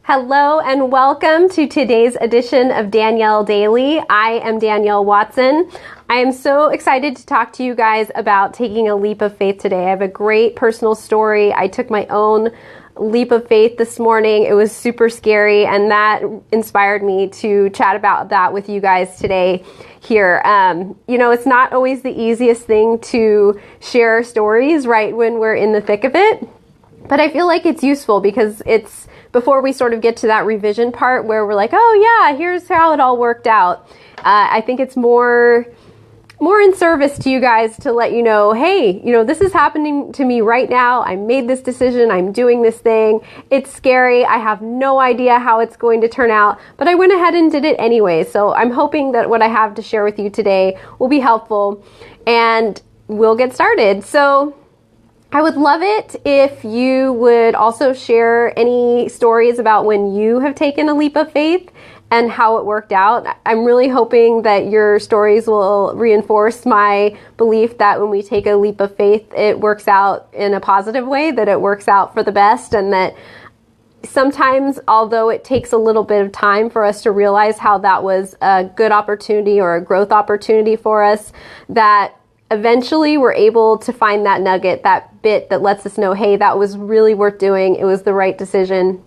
Hello and welcome to today's edition of Danielle Daily. I am Danielle Watson. I am so excited to talk to you guys about taking a leap of faith today. I have a great personal story. I took my own leap of faith this morning. It was super scary, and that inspired me to chat about that with you guys today here. It's not always the easiest thing to share stories right when we're in the thick of it, but I feel like it's useful because it's before we sort of get to that revision part where we're like, oh yeah, here's how it all worked out. I think it's more in service to you guys to let you know, hey, this is happening to me right now. I made this decision. I'm doing this thing. It's scary. I have no idea how it's going to turn out, but I went ahead and did it anyway. So I'm hoping that what I have to share with you today will be helpful, and we'll get started. So I would love it if you would also share any stories about when you have taken a leap of faith and how it worked out. I'm really hoping that your stories will reinforce my belief that when we take a leap of faith, it works out in a positive way, that it works out for the best, and that sometimes, although it takes a little bit of time for us to realize how that was a good opportunity or a growth opportunity for us, that eventually we're able to find that nugget, that bit that lets us know, hey, that was really worth doing. It was the right decision.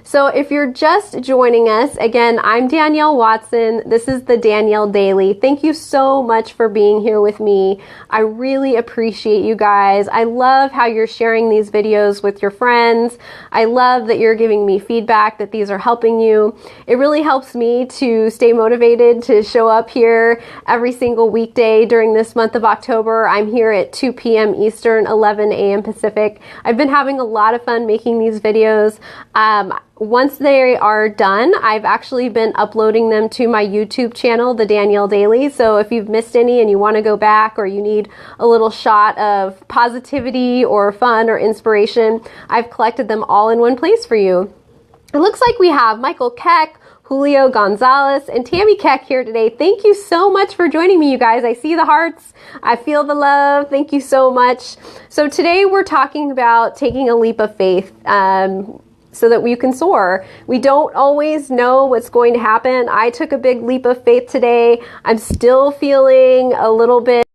So if you're just joining us, again, I'm Danielle Watson. This is the Danielle Daily. Thank you so much for being here with me. I really appreciate you guys. I love how you're sharing these videos with your friends. I love that you're giving me feedback that these are helping you. It really helps me to stay motivated to show up here every single weekday during this month of October. I'm here at 2 p.m. Eastern, 11 a.m. Pacific. I've been having a lot of fun making these videos. Once they are done, I've actually been uploading them to my YouTube channel, the Danielle Daily. So if you've missed any and you want to go back, or you need a little shot of positivity or fun or inspiration, I've collected them all in one place for you. It looks like we have Michael Keck, Julio Gonzalez, and Tammy Keck here today. Thank you so much for joining me, you guys. I see the hearts. I feel the love. Thank you so much. So today we're talking about taking a leap of faith, so that we can soar. We don't always know what's going to happen. I took a big leap of faith today. I'm still feeling a little bit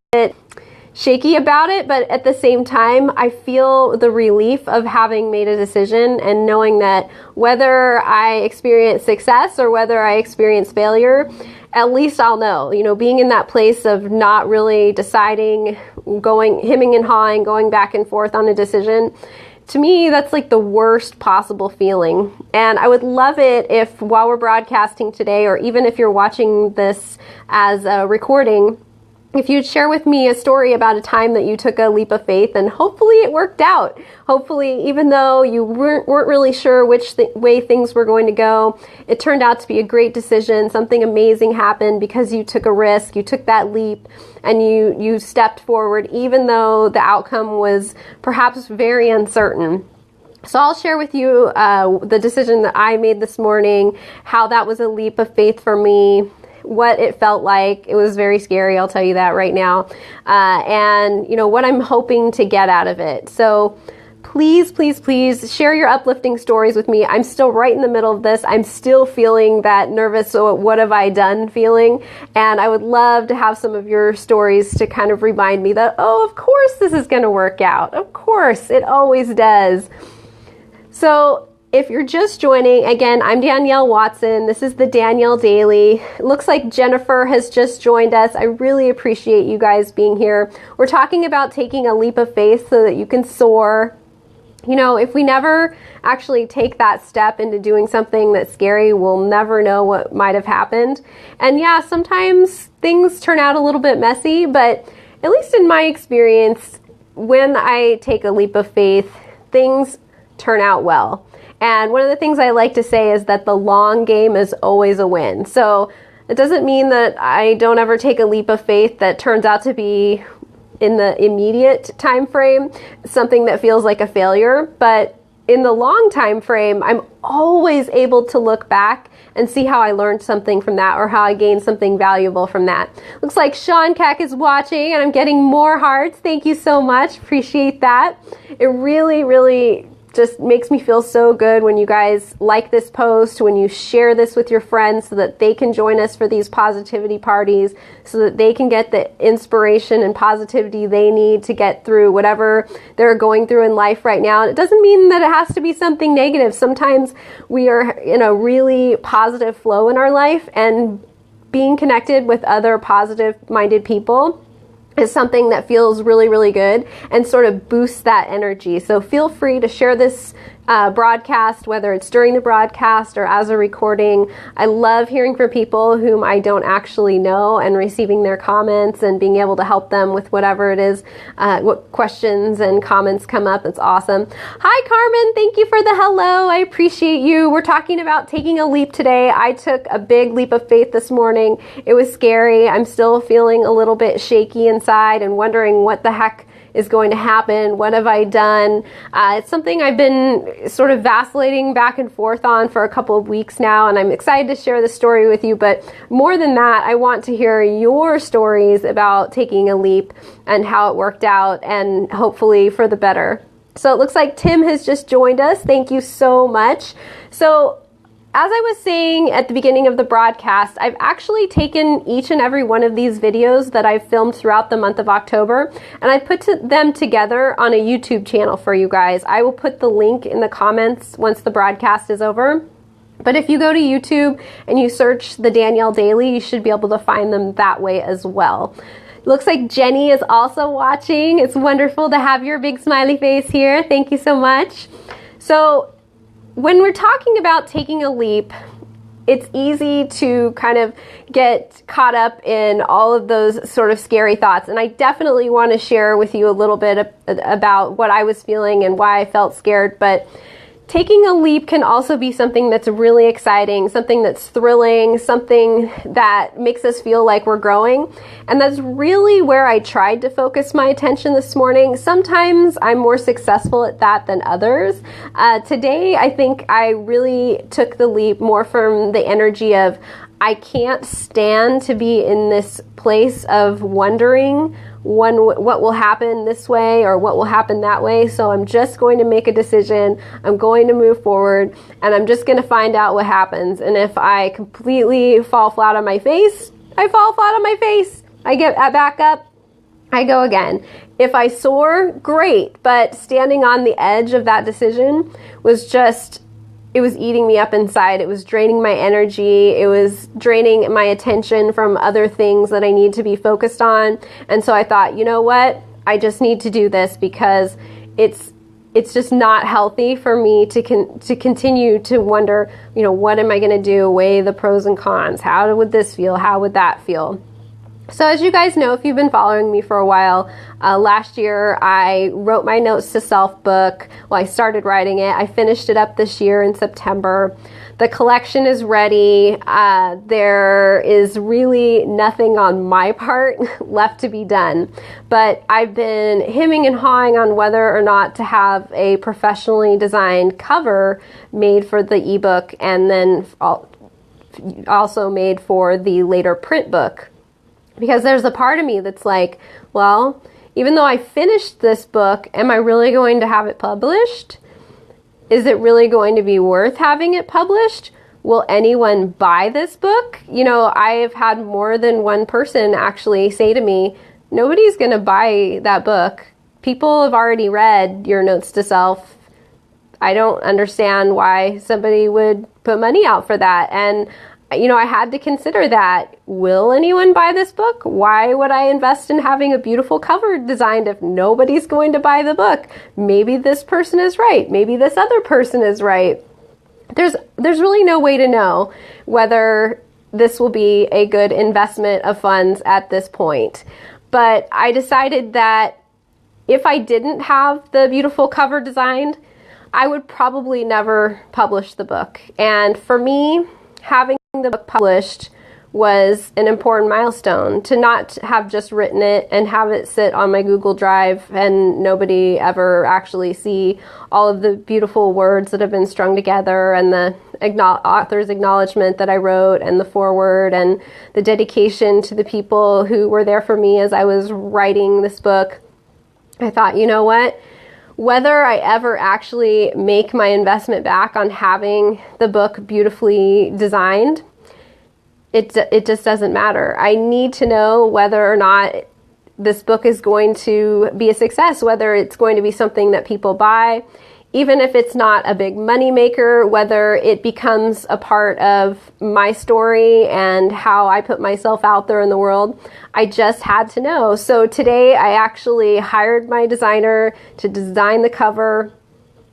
shaky about it, but at the same time, I feel the relief of having made a decision and knowing that whether I experience success or whether I experience failure, at least I'll know. Being in that place of not really deciding, hemming and hawing, going back and forth on a decision, to me, that's like the worst possible feeling. And I would love it if, while we're broadcasting today, or even if you're watching this as a recording, if you'd share with me a story about a time that you took a leap of faith and hopefully it worked out. Hopefully, even though you weren't really sure which way things were going to go, it turned out to be a great decision. Something amazing happened because you took a risk, you took that leap, and you stepped forward, even though the outcome was perhaps very uncertain. So I'll share with you the decision that I made this morning, how that was a leap of faith for me, what it felt like. It was very scary, I'll tell you that right now. And what I'm hoping to get out of it. So please, please, please share your uplifting stories with me. I'm still right in the middle of this. I'm still feeling that nervous, so what have I done feeling. And I would love to have some of your stories to kind of remind me that, oh, of course this is going to work out. Of course, it always does. So if you're just joining, again, I'm Danielle Watson. This is the Danielle Daily. It looks like Jennifer has just joined us. I really appreciate you guys being here. We're talking about taking a leap of faith so that you can soar. If we never actually take that step into doing something that's scary, we'll never know what might have happened. And yeah, sometimes things turn out a little bit messy, but at least in my experience, when I take a leap of faith, things turn out well. And one of the things I like to say is that the long game is always a win. So it doesn't mean that I don't ever take a leap of faith that turns out to be, in the immediate time frame, something that feels like a failure. But in the long time frame, I'm always able to look back and see how I learned something from that, or how I gained something valuable from that. Looks like Sean Keck is watching, and I'm getting more hearts. Thank you so much. Appreciate that. It really, really just makes me feel so good when you guys like this post, when you share this with your friends so that they can join us for these positivity parties, so that they can get the inspiration and positivity they need to get through whatever they're going through in life right now. And it doesn't mean that it has to be something negative. Sometimes we are in a really positive flow in our life, and being connected with other positive-minded people is something that feels really, really good and sort of boosts that energy. So feel free to share this broadcast, whether it's during the broadcast or as a recording. I love hearing from people whom I don't actually know and receiving their comments and being able to help them with whatever it is, what questions and comments come up. It's awesome. Hi, Carmen. Thank you for the hello. I appreciate you. We're talking about taking a leap today. I took a big leap of faith this morning. It was scary. I'm still feeling a little bit shaky inside and wondering what the heck is going to happen. What have I done? It's something I've been sort of vacillating back and forth on for a couple of weeks now, and I'm excited to share the story with you. But more than that, I want to hear your stories about taking a leap and how it worked out, and hopefully for the better. So it looks like Tim has just joined us. Thank you so much. So as I was saying at the beginning of the broadcast, I've actually taken each and every one of these videos that I've filmed throughout the month of October, and I put them together on a YouTube channel for you guys. I will put the link in the comments once the broadcast is over. But if you go to YouTube and you search the Danielle Daily, you should be able to find them that way as well. Looks like Jenny is also watching. It's wonderful to have your big smiley face here. Thank you so much. So when we're talking about taking a leap, it's easy to kind of get caught up in all of those sort of scary thoughts. And I definitely want to share with you a little bit about what I was feeling and why I felt scared. But taking a leap can also be something that's really exciting, something that's thrilling, something that makes us feel like we're growing. And that's really where I tried to focus my attention this morning. Sometimes I'm more successful at that than others. Today, I think I really took the leap more from the energy of, I can't stand to be in this place of wondering what will happen this way or what will happen that way. So I'm just going to make a decision. I'm going to move forward, and I'm just going to find out what happens. And if I completely fall flat on my face, I fall flat on my face. I get back up. I go again. If I soar, great. But standing on the edge of that decision was just, it was eating me up inside. It was draining my energy. It was draining my attention from other things that I need to be focused on. And so I thought, you know what? I just need to do this because it's just not healthy for me to continue to wonder, you know, what am I going to do? Weigh the pros and cons. How would this feel? How would that feel? So as you guys know, if you've been following me for a while, last year I wrote my Notes to Self book. Well, I started writing it. I finished it up this year in September. The collection is ready. There is really nothing on my part left to be done. But I've been hemming and hawing on whether or not to have a professionally designed cover made for the ebook, and then also made for the later print book. Because there's a part of me that's like, well, even though I finished this book, am I really going to have it published? Is it really going to be worth having it published? Will anyone buy this book? You know, I've had more than one person actually say to me, nobody's going to buy that book. People have already read your Notes to Self. I don't understand why somebody would put money out for that. And you know, I had to consider that. Will anyone buy this book? Why would I invest in having a beautiful cover designed if nobody's going to buy the book? Maybe this person is right. Maybe this other person is right. There's really no way to know whether this will be a good investment of funds at this point. But I decided that if I didn't have the beautiful cover designed, I would probably never publish the book. And for me, having the book published was an important milestone. To not have just written it and have it sit on my Google Drive and nobody ever actually see all of the beautiful words that have been strung together, and the author's acknowledgement that I wrote, and the foreword, and the dedication to the people who were there for me as I was writing this book. I thought, you know what? whether I ever actually make my investment back on having the book beautifully designed, it just doesn't matter. I need to know whether or not this book is going to be a success, whether it's going to be something that people buy, even if it's not a big money maker, whether it becomes a part of my story and how I put myself out there in the world. I just had to know. So today I actually hired my designer to design the cover,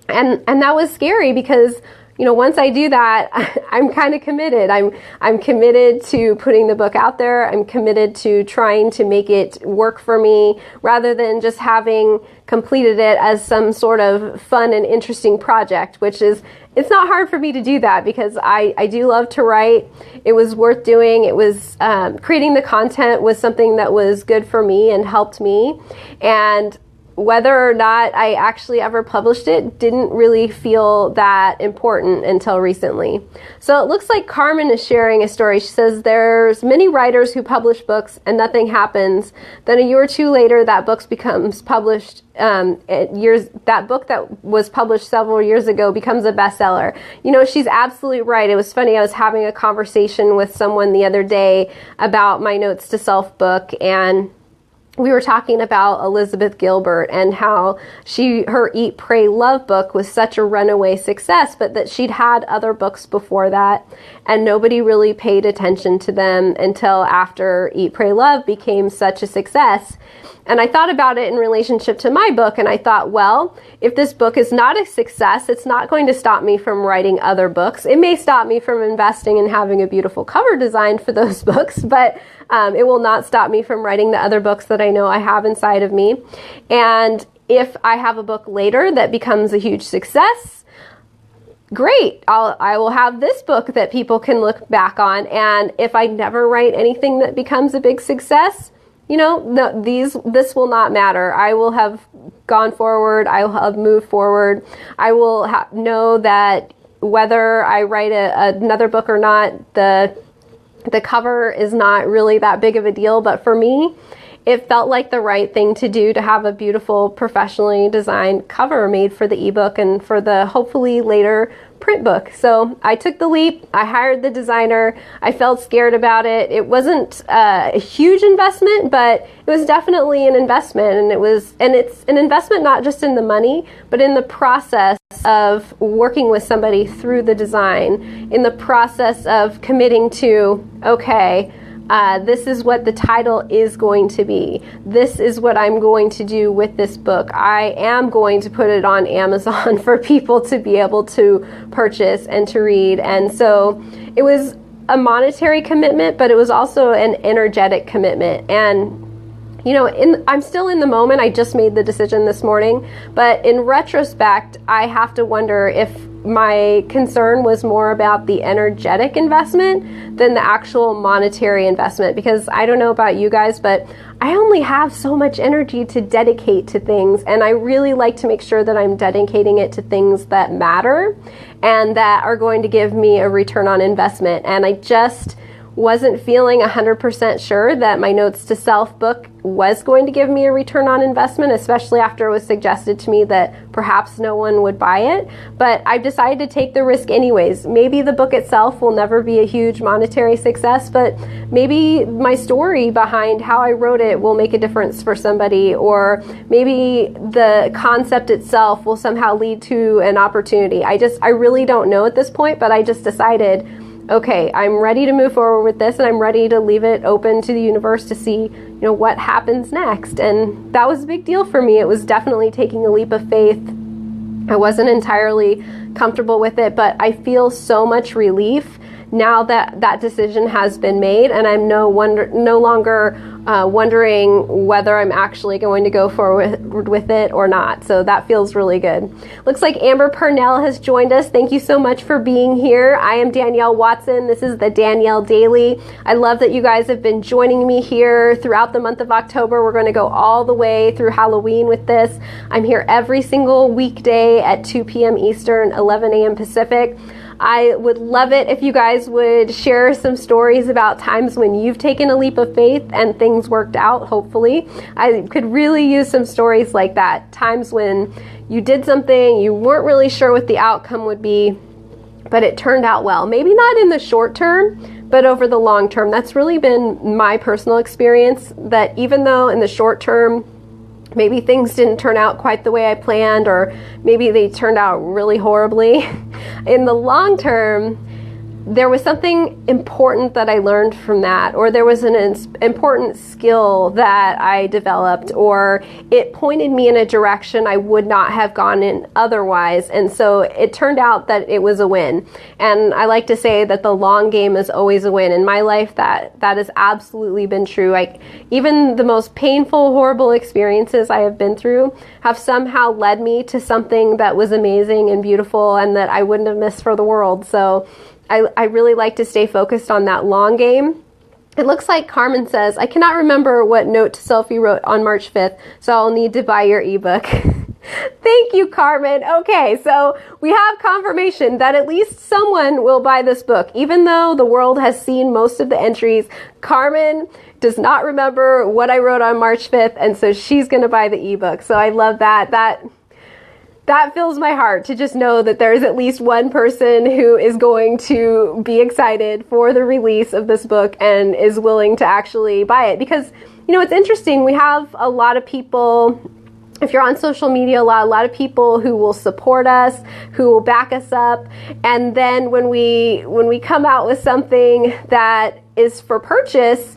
and that was scary because, you know, once I do that, I'm kind of committed. I'm committed to putting the book out there. I'm committed to trying to make it work for me rather than just having completed it as some sort of fun and interesting project, which is, it's not hard for me to do that because I do love to write. It was worth doing. It was, creating the content was something that was good for me and helped me. And whether or not I actually ever published it didn't really feel that important until recently. So it looks like Carmen is sharing a story. She says there's many writers who publish books and nothing happens. Then a year or two later, that book becomes published. That book that was published several years ago becomes a bestseller. You know, she's absolutely right. It was funny. I was having a conversation with someone the other day about my Notes to Self book, and we were talking about Elizabeth Gilbert and how her Eat, Pray, Love book was such a runaway success, but that she'd had other books before that and nobody really paid attention to them until after Eat, Pray, Love became such a success. And I thought about it in relationship to my book, and I thought, well, if this book is not a success, it's not going to stop me from writing other books. It may stop me from investing and having a beautiful cover design for those books, but it will not stop me from writing the other books that I know I have inside of me. And if I have a book later that becomes a huge success, great. I will have this book that people can look back on. And if I never write anything that becomes a big success, you know, this will not matter. I will have gone forward. I will have moved forward. I will know that whether I write another book or not, the cover is not really that big of a deal. But for me, it felt like the right thing to do to have a beautiful, professionally designed cover made for the ebook and for the hopefully later print book. So I took the leap. I hired the designer. I felt scared about it. It wasn't a huge investment, but it was definitely an investment. And it's an investment not just in the money, but in the process of working with somebody through the design, in the process of committing to, okay, this is what the title is going to be. This is what I'm going to do with this book. I am going to put it on Amazon for people to be able to purchase and to read. And so it was a monetary commitment, but it was also an energetic commitment. And you know, I'm still in the moment. I just made the decision this morning, but in retrospect, I have to wonder if my concern was more about the energetic investment than the actual monetary investment, because I don't know about you guys, but I only have so much energy to dedicate to things, and I really like to make sure that I'm dedicating it to things that matter and that are going to give me a return on investment. And I just wasn't feeling 100% sure that my Notes to Self book was going to give me a return on investment, especially after it was suggested to me that perhaps no one would buy it. But I decided to take the risk anyways. Maybe the book itself will never be a huge monetary success, but maybe my story behind how I wrote it will make a difference for somebody, or maybe the concept itself will somehow lead to an opportunity. I really don't know at this point, but I just decided, okay, I'm ready to move forward with this, and I'm ready to leave it open to the universe to see, you know, what happens next. And that was a big deal for me. It was definitely taking a leap of faith. I wasn't entirely comfortable with it, but I feel so much relief now that that decision has been made, and I'm no longer wondering whether I'm actually going to go forward with it or not. So that feels really good. Looks like Amber Purnell has joined us. Thank you so much for being here. I am Danielle Watson. This is the Danielle Daily. I love that you guys have been joining me here throughout the month of October. We're going to go all the way through Halloween with this. I'm here every single weekday at 2 p.m. Eastern, 11 a.m. Pacific. I would love it if you guys would share some stories about times when you've taken a leap of faith and things worked out, hopefully. I could really use some stories like that. Times when you did something, you weren't really sure what the outcome would be, but it turned out well. Maybe not in the short term, but over the long term. That's really been my personal experience, that even though in the short term, maybe things didn't turn out quite the way I planned, or maybe they turned out really horribly, in the long term, there was something important that I learned from that, or there was an important skill that I developed, or it pointed me in a direction I would not have gone in otherwise. And so it turned out that it was a win. And I like to say that the long game is always a win. In my life, that has absolutely been true. Even the most painful, horrible experiences I have been through have somehow led me to something that was amazing and beautiful and that I wouldn't have missed for the world. So I really like to stay focused on that long game. It looks like Carmen says, I cannot remember what note to self you wrote on March 5th, so I'll need to buy your ebook. Thank you, Carmen. Okay, so we have confirmation that at least someone will buy this book. Even though the world has seen most of the entries, Carmen does not remember what I wrote on March 5th, and so she's going to buy the ebook. So I love that. That fills my heart to just know that there's at least one person who is going to be excited for the release of this book and is willing to actually buy it. Because, it's interesting. We have a lot of people, if you're on social media, a lot of people who will support us, who will back us up. And then when we come out with something that is for purchase,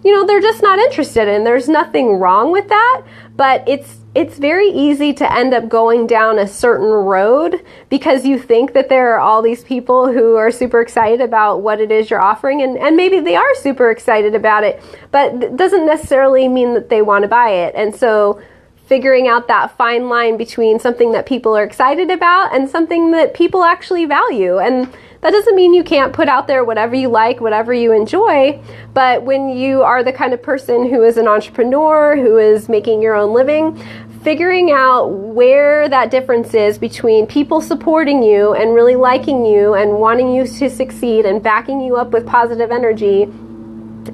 they're just not interested in. There's nothing wrong with that, but it's very easy to end up going down a certain road because you think that there are all these people who are super excited about what it is you're offering, and maybe they are super excited about it, but it doesn't necessarily mean that they want to buy it. And so figuring out that fine line between something that people are excited about and something that people actually value. And that doesn't mean you can't put out there whatever you like, whatever you enjoy, but when you are the kind of person who is an entrepreneur, who is making your own living, figuring out where that difference is between people supporting you and really liking you and wanting you to succeed and backing you up with positive energy,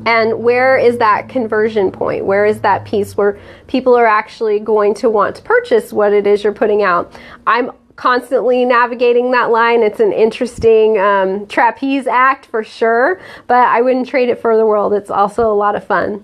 and where is that conversion point? Where is that piece where people are actually going to want to purchase what it is you're putting out? I'm constantly navigating that line. It's an interesting trapeze act for sure, but I wouldn't trade it for the world. It's also a lot of fun.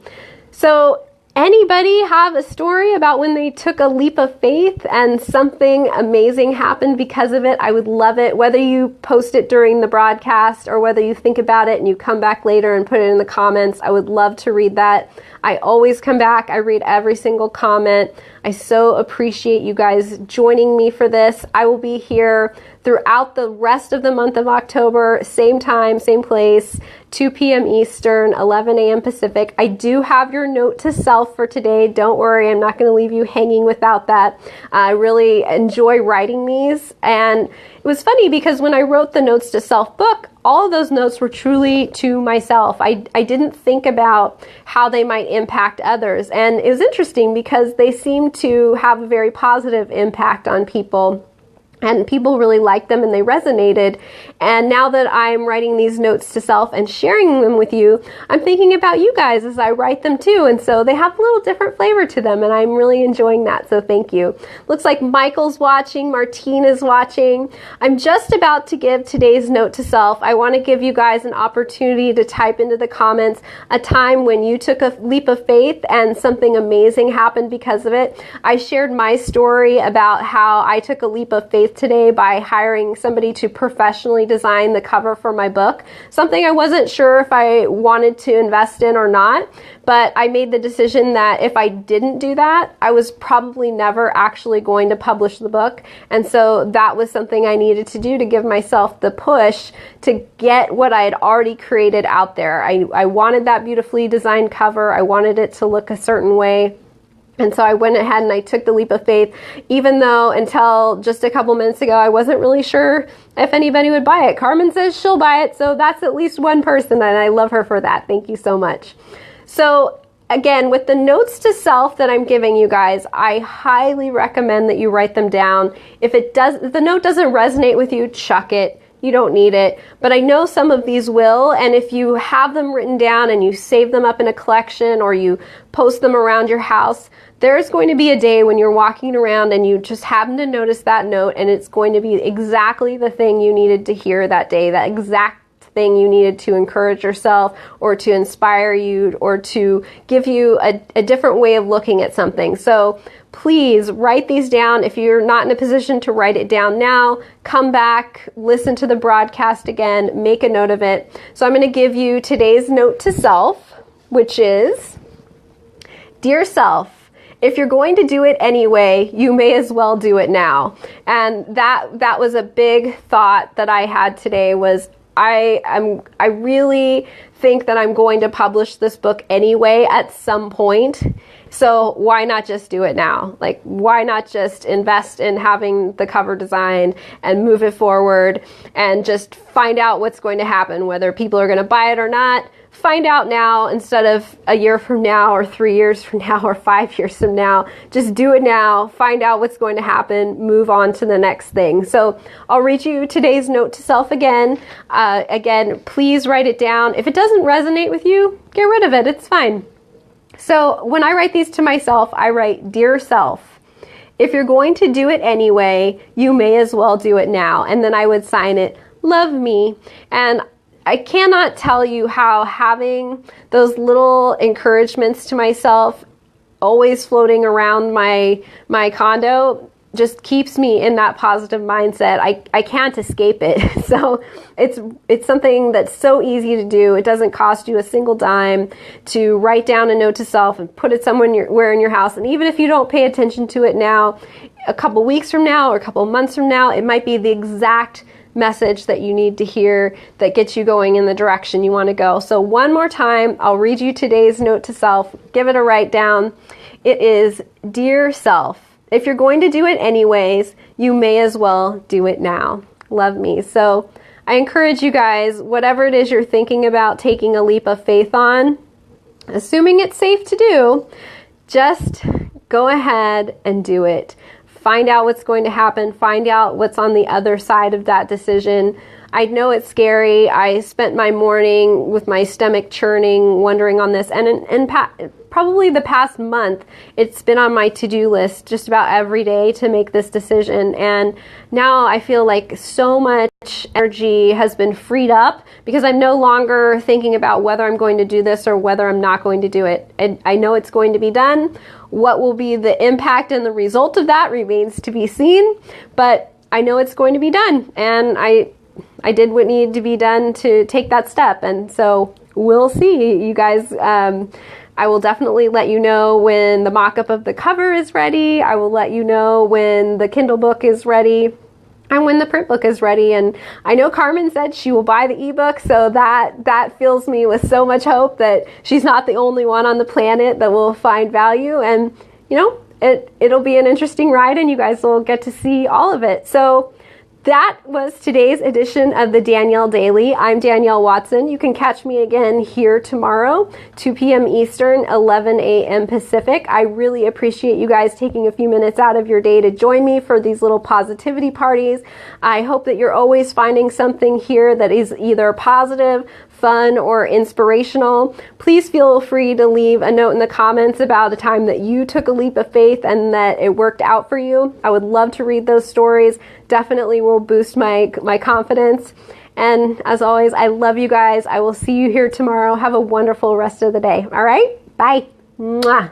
So anybody have a story about when they took a leap of faith and something amazing happened because of it? I would love it, whether you post it during the broadcast or whether you think about it and you come back later and put it in the comments. I would love to read that. I always come back. I read every single comment. I so appreciate you guys joining me for this. I will be here throughout the rest of the month of October, same time, same place, 2 p.m. Eastern, 11 a.m. Pacific. I do have your note to self for today. Don't worry, I'm not going to leave you hanging without that. I really enjoy writing these, and it was funny because when I wrote the notes to self book, all of those notes were truly to myself. I didn't think about how they might impact others, and it was interesting because they seemed to have a very positive impact on people. And people really liked them and they resonated. And now that I'm writing these notes to self and sharing them with you, I'm thinking about you guys as I write them too. And so they have a little different flavor to them, and I'm really enjoying that. So thank you. Looks like Michael's watching, Martina's watching. I'm just about to give today's note to self. I want to give you guys an opportunity to type into the comments a time when you took a leap of faith and something amazing happened because of it. I shared my story about how I took a leap of faith today by hiring somebody to professionally design the cover for my book, something I wasn't sure if I wanted to invest in or not, but I made the decision that if I didn't do that, I was probably never actually going to publish the book. And so that was something I needed to do to give myself the push to get what I had already created out there. I wanted that beautifully designed cover. I wanted it to look a certain way. And so I went ahead and I took the leap of faith, even though until just a couple minutes ago, I wasn't really sure if anybody would buy it. Carmen says she'll buy it, so that's at least one person, and I love her for that. Thank you so much. So again, with the notes to self that I'm giving you guys, I highly recommend that you write them down. If the note doesn't resonate with you, chuck it. you don't need it. But I know some of these will, and if you have them written down and you save them up in a collection or you post them around your house, there's going to be a day when you're walking around and you just happen to notice that note, and it's going to be exactly the thing you needed to hear that day, that exact thing you needed to encourage yourself or to inspire you or to give you a different way of looking at something. So please write these down. If you're not in a position to write it down now, come back, listen to the broadcast again, make a note of it. So I'm going to give you today's note to self, which is, Dear Self, if you're going to do it anyway, you may as well do it now. And that was a big thought that I had today was, I really think that I'm going to publish this book anyway at some point. So why not just do it now? Like, why not just invest in having the cover designed and move it forward and just find out what's going to happen, whether people are going to buy it or not. Find out now instead of a year from now or 3 years from now or 5 years from now. Just do it now. Find out what's going to happen. Move on to the next thing. So I'll read you today's note to self again. Again, please write it down. If it doesn't resonate with you, get rid of it. It's fine. So when I write these to myself, I write, Dear Self, if you're going to do it anyway, you may as well do it now. And then I would sign it, Love me. And I cannot tell you how having those little encouragements to myself always floating around my condo just keeps me in that positive mindset. I can't escape it. So it's something that's so easy to do. It doesn't cost you a single dime to write down a note to self and put it somewhere in your house. And even if you don't pay attention to it now, a couple weeks from now or a couple months from now, it might be the exact message that you need to hear that gets you going in the direction you want to go. So one more time, I'll read you today's note to self. Give it a write down. It is, Dear Self, if you're going to do it anyways, you may as well do it now. Love me. So I encourage you guys, whatever it is you're thinking about taking a leap of faith on, assuming it's safe to do, just go ahead and do it. Find out what's going to happen. Find out what's on the other side of that decision. I know it's scary. I spent my morning with my stomach churning, wondering on this. And probably the past month, it's been on my to-do list just about every day to make this decision. And now I feel like so much energy has been freed up because I'm no longer thinking about whether I'm going to do this or whether I'm not going to do it. And I know it's going to be done. What will be the impact and the result of that remains to be seen, but I know it's going to be done, and I did what needed to be done to take that step, and so we'll see, you guys. I will definitely let you know when the mock-up of the cover is ready. I will let you know when the Kindle book is ready and when the print book is ready. And I know Carmen said she will buy the ebook, so that fills me with so much hope that she's not the only one on the planet that will find value. And you know, it'll be an interesting ride, and you guys will get to see all of it. So that was today's edition of the Danielle Daily. I'm Danielle Watson. You can catch me again here tomorrow, 2 p.m. Eastern, 11 a.m. Pacific. I really appreciate you guys taking a few minutes out of your day to join me for these little positivity parties. I hope that you're always finding something here that is either positive, fun, or inspirational. Please feel free to leave a note in the comments about a time that you took a leap of faith and that it worked out for you. I would love to read those stories. Definitely will boost my confidence. And as always, I love you guys. I will see you here tomorrow. Have a wonderful rest of the day. All right? Bye. Mwah.